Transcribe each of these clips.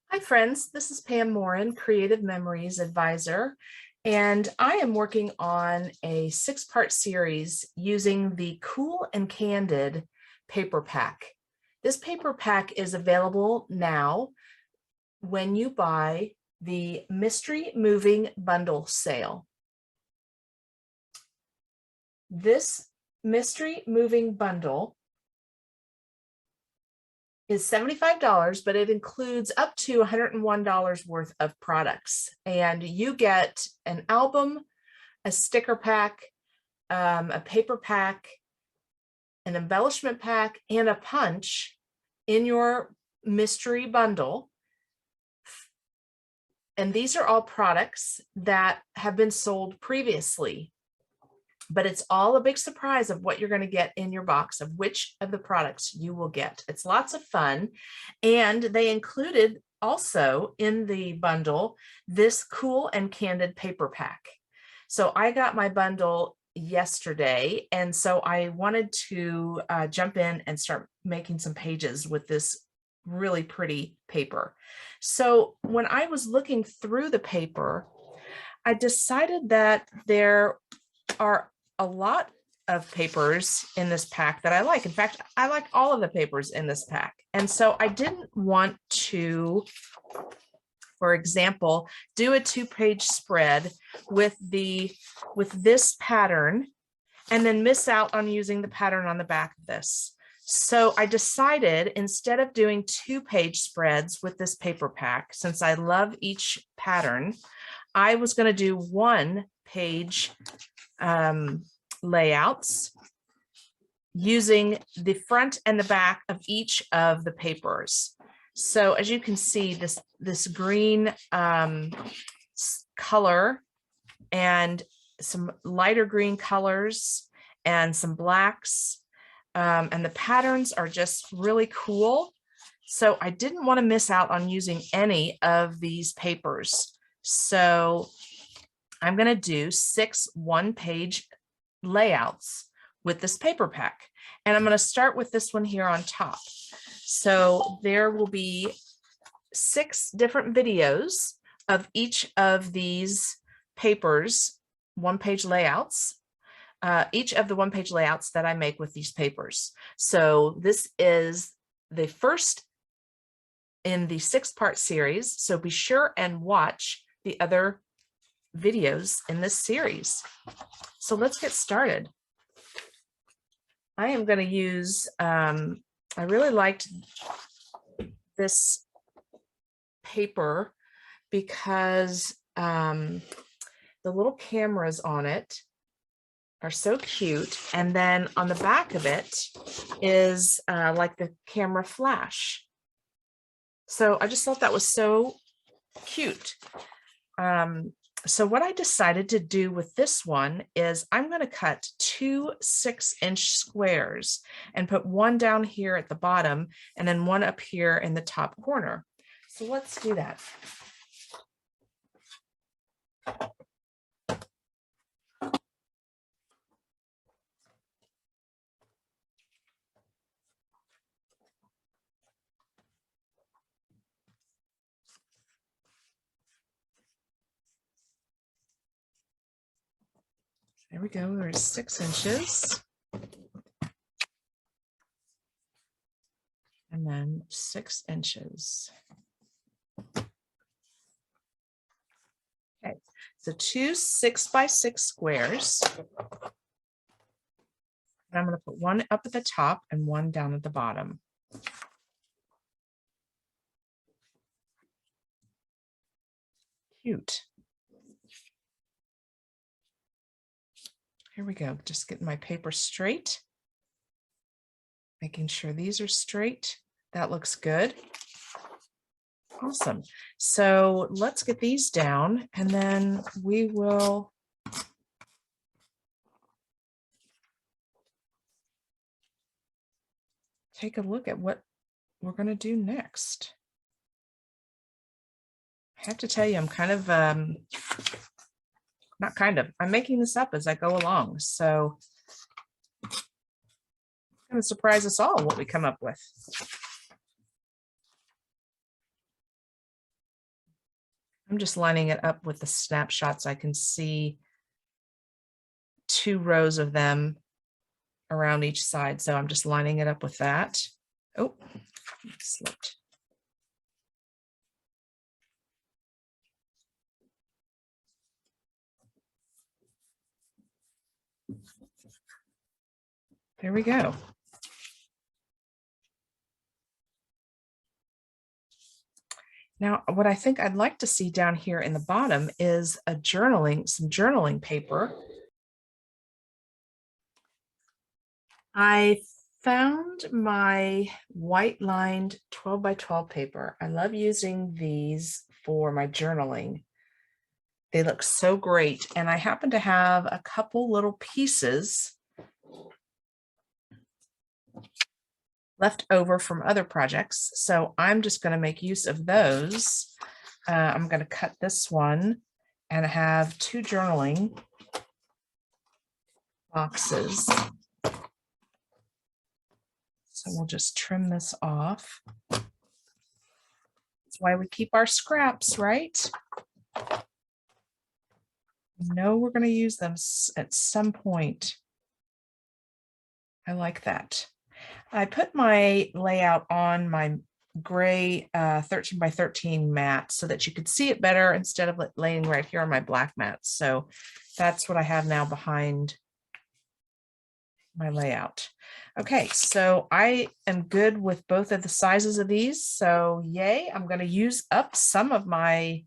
Hi friends, this is Pam Morin, Creative Memories Advisor, and I am working on a 6-part series using the Cool and Candid paper pack. This paper pack is available now when you buy the Mystery Moving Bundle sale. This Mystery Moving Bundle is $75, but it includes up to $101 worth of products. And you get an album, a sticker pack, a paper pack, an embellishment pack, and a punch in your mystery bundle. And these are all products that have been sold previously, but it's all a big surprise of what you're going to get in your box, of which of the products you will get. It's lots of fun. And they included also in the bundle this Cool and Candid paper pack. So I got my bundle yesterday, and so I wanted to jump in and start making some pages with this really pretty paper. So when I was looking through the paper, I decided that there are a lot of papers in this pack that I like. In fact, I like all of the papers in this pack. And so I didn't want to, for example, do a 2-page spread with this pattern and then miss out on using the pattern on the back of this. So I decided, instead of doing 2-page spreads with this paper pack, since I love each pattern, I was going to do 1-page layouts using the front and the back of each of the papers. So as you can see, this green color and some lighter green colors and some blacks, and the patterns are just really cool. So I didn't want to miss out on using any of these papers. So I'm going to do 6 1-page layouts with this paper pack. And I'm going to start with this one here on top. So there will be 6 different videos of each of these papers, 1-page layouts, each of the 1-page layouts that I make with these papers. So this is the first in the 6-part series. So be sure and watch the other videos in this series. So let's get started. I am going to use, I really liked this paper because the little cameras on it are so cute. And then on the back of it is like the camera flash. So I just thought that was so cute. So what I decided to do with this one is I'm going to cut 2 6-inch squares and put one down here at the bottom and then one up here in the top corner. So let's do that. There we go. There's 6 inches. And then 6 inches. Okay, so 2 6x6 squares. And I'm going to put one up at the top and one down at the bottom. Cute. Here we go. Just getting my paper straight. Making sure these are straight. That looks good. Awesome. So let's get these down and then we will take a look at what we're going to do next. I have to tell you, I'm kind of, I'm making this up as I go along. So it's going to surprise us all what we come up with. I'm just lining it up with the snapshots. I can see 2 rows of them around each side. So I'm just lining it up with that. Oh, slipped. There we go. Now, what I think I'd like to see down here in the bottom is some journaling paper. I found my white lined 12 by 12 paper. I love using these for my journaling. They look so great. And I happen to have a couple little pieces left over from other projects. So I'm just going to make use of those. I'm going to cut this one and have 2 journaling boxes. So we'll just trim this off. That's why we keep our scraps, right? You know we're going to use them at some point. I like that. I put my layout on my gray 13 by 13 mat so that you could see it better instead of laying right here on my black mat. So that's what I have now behind my layout. Okay, so I am good with both of the sizes of these. So yay, I'm going to use up some of my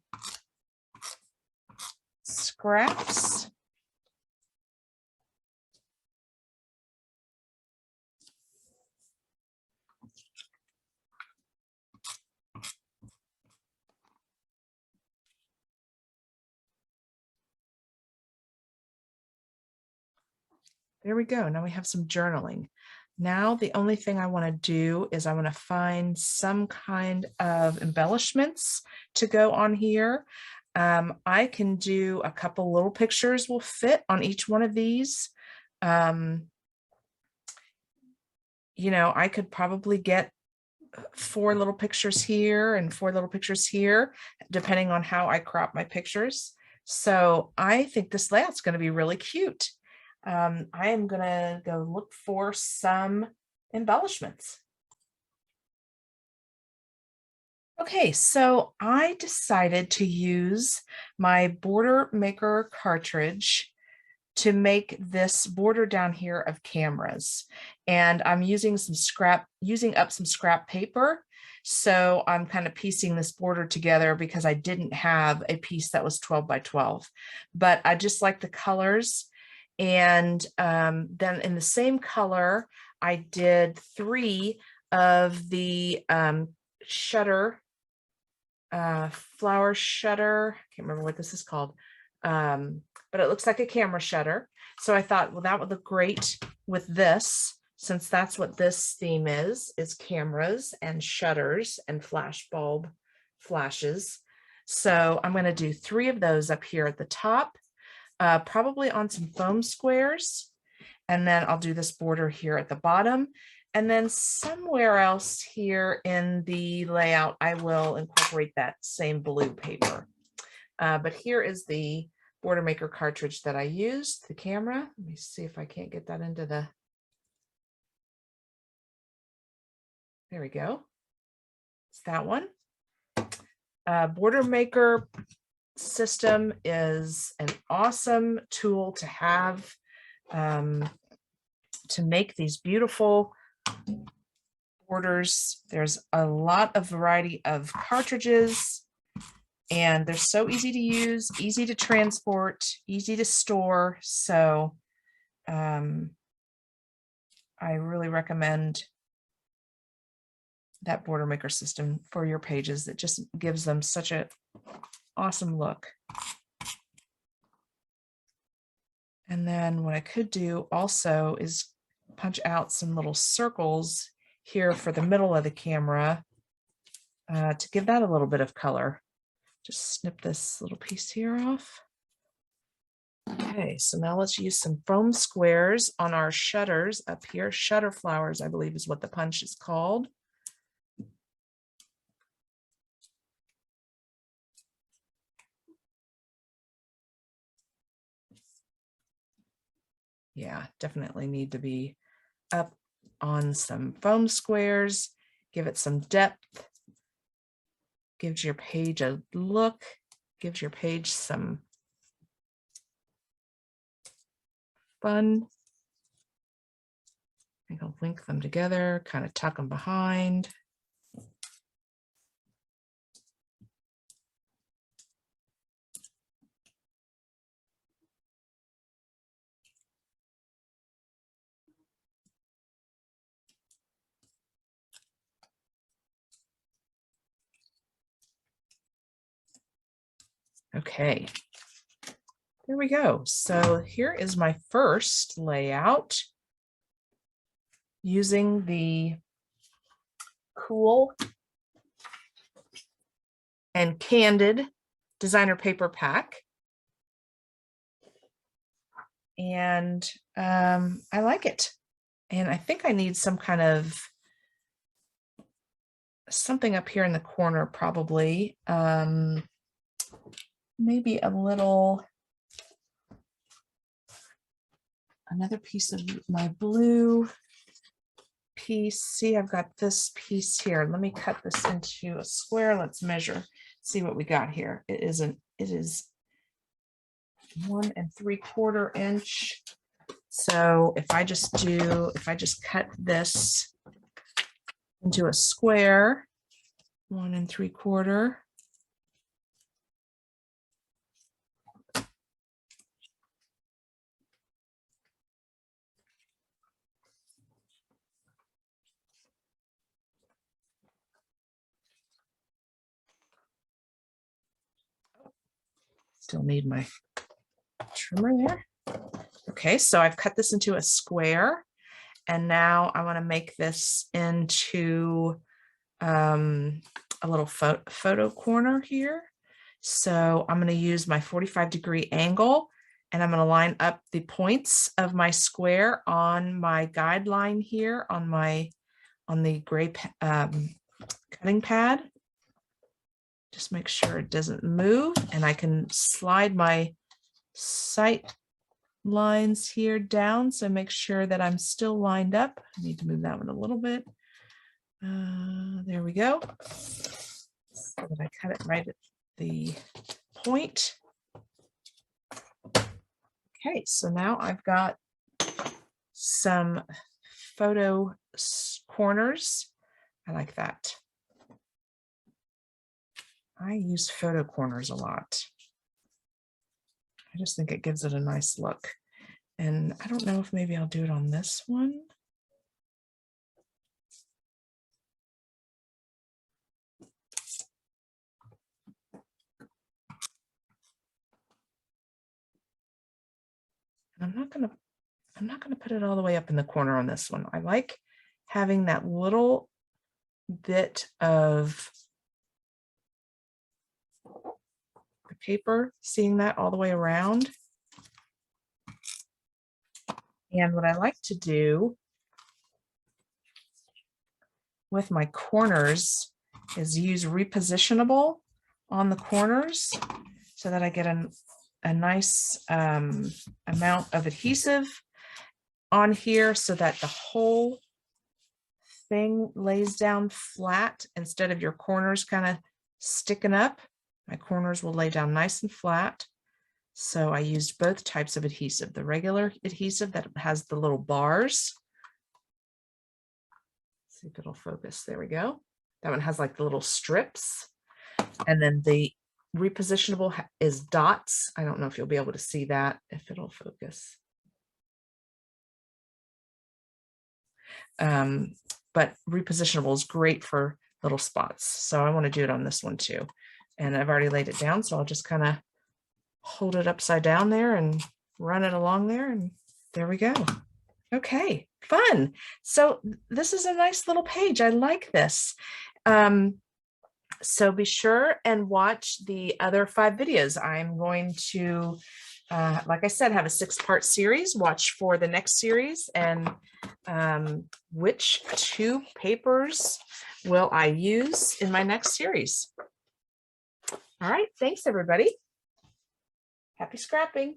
scraps. There we go. Now we have some journaling. Now the only thing I want to do is I want to find some kind of embellishments to go on here. I can do a couple little pictures will fit on each one of these. You know, I could probably get 4 little pictures here and 4 little pictures here, depending on how I crop my pictures. So I think this layout's going to be really cute. I am going to go look for some embellishments. Okay, so I decided to use my border maker cartridge to make this border down here of cameras. And I'm using up some scrap paper. So I'm kind of piecing this border together because I didn't have a piece that was 12 by 12, but I just like the colors. And then in the same color, I did 3 of the shutter, flower shutter. I can't remember what this is called, but it looks like a camera shutter. So I thought, well, that would look great with this, since that's what this theme is cameras and shutters and flash bulb flashes. So I'm going to do 3 of those up here at the top. Probably on some foam squares, and then I'll do this border here at the bottom, and then somewhere else here in the layout I will incorporate that same blue paper. But here is the border maker cartridge that I used, the camera. Let me see if I can't get that into the, there we go. It's that one. Border maker system is an awesome tool to have to make these beautiful borders. There's a lot of variety of cartridges, and they're so easy to use, easy to transport, easy to store. So I really recommend that border maker system for your pages. That just gives them such an awesome look. And then what I could do also is punch out some little circles here for the middle of the camera to give that a little bit of color. Just snip this little piece here off. Okay, so now let's use some foam squares on our shutters up here. Shutter flowers, I believe, is what the punch is called. Yeah, definitely need to be up on some foam squares, give it some depth, gives your page a look, gives your page some fun. I think I'll link them together, kind of tuck them behind. Okay, there we go. So here is my first layout using the Cool and Candid designer paper pack. And I like it. And I think I need some kind of something up here in the corner, probably. Maybe a little, another piece of my blue piece. See, I've got this piece here. Let me cut this into a square. Let's measure, see what we got here. It is 1 3/4 inch. So if I just cut this into a square, 1 3/4. Still need my trimmer there. Okay, so I've cut this into a square, and now I want to make this into a little photo corner here. So I'm going to use my 45-degree angle, and I'm going to line up the points of my square on my guideline here on the gray cutting pad. Just make sure it doesn't move, and I can slide my sight lines here down, so make sure that I'm still lined up. I need to move that one a little bit. There we go. So that I cut it right at the point. Okay, so now I've got some photo corners. I like that. I use photo corners a lot. I just think it gives it a nice look. And I don't know if maybe I'll do it on this one. I'm not gonna put it all the way up in the corner on this one. I like having that little bit of the paper, seeing that all the way around. And what I like to do with my corners is use repositionable on the corners so that I get a nice amount of adhesive on here so that the whole thing lays down flat instead of your corners kind of sticking up. My corners will lay down nice and flat. So I used both types of adhesive, the regular adhesive that has the little bars. See if it'll focus. There we go. That one has like the little strips. And then the repositionable is dots. I don't know if you'll be able to see that, if it'll focus. But repositionable is great for little spots. So I want to do it on this one too. And I've already laid it down, so I'll just kind of hold it upside down there and run it along there, and there we go. Okay, fun. So this is a nice little page. I like this. So be sure and watch the other 5 videos. I'm going to, like I said, have a 6-part series. Watch for the next series, and which 2 papers will I use in my next series. All right, thanks everybody. Happy scrapping.